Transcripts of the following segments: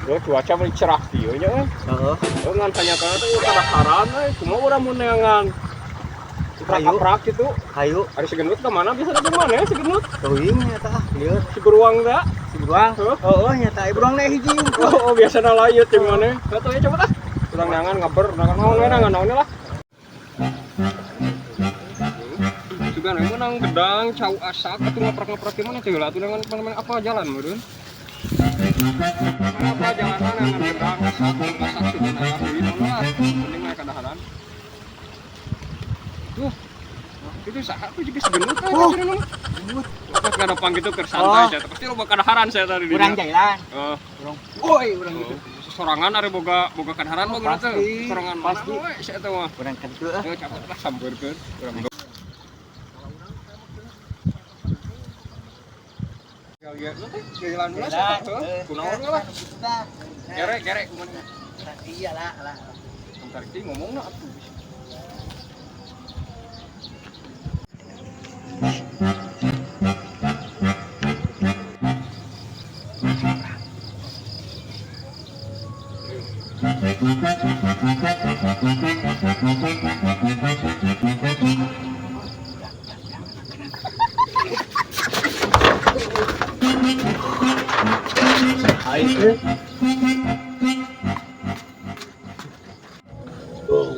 Yo cuaca mah cerah kieu nya euy. Heeh. Ngan tanya-tanya teh kadakaran euy, kumaha urang mun neangan. Prak-prak gitu. Hayu. Ari si gendut ke mana bisa ke mana ya si gendut? Teuing nya tah. Lieur Si beruang da. si beruang. Heeh nya tah beruang na hiji. Oh, biasana layeut jeung mana. Atuh ya coba tah. Urang neangan ngaber, neangan naon we neangan naon lah. Juga menang gedang, cau asak, atuh ngeprak-ngeprak gimana tuh lah, atuh dengan teman-teman apa jalan meureun. Apa jalanan dengan gedang, asak, asak sudah naik duit lah, mending naik kadaharan. Tuh, itu saha tuh juga segenut kan cina nama. Pas ke depan gitu ke santai saya, pasti loba kadaharan saya tadi. Urang jailan. Urang. Woi, urang gitu. Sorangan ari boga kadaharan mah geuna teh. Sorangan pasti. mana we saya teh mah. Urang kan teu ah. Capek lah sambeurkeun. Urang lihat lu teh jalan dulu sih kunaon lah gerek kumaha Iya lah. bentar iki ngomongna atuh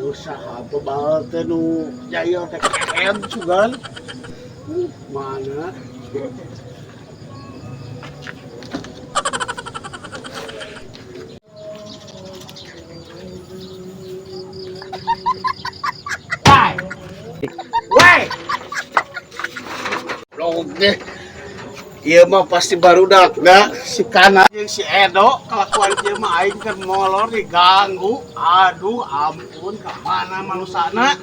usaha pebal teh nu jaya teh keren sugan. Mana? Woi! Oke. Iya mah pasti barudak da si Kana jeung si Edo kelakuan ieu mah aing keur molor diganggu. Aduh ampun ka mana manusana.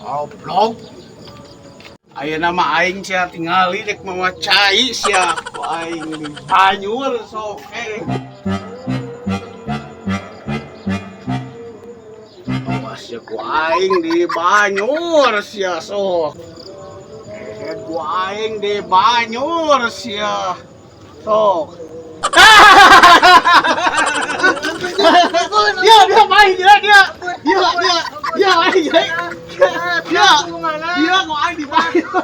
Goblok. Ayeuna mah aing sia tingali rek mawacai sia ku aing di Banyur sok awas ya ku aing di Banyur sia sok. Ku aing di Banyur sia sok. Dia main dia main dia ku aing di Banyur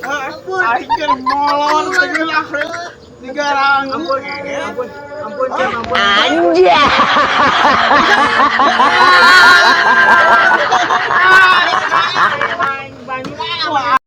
ampun aing keur molor tegel akhir digarang ampun Anjay.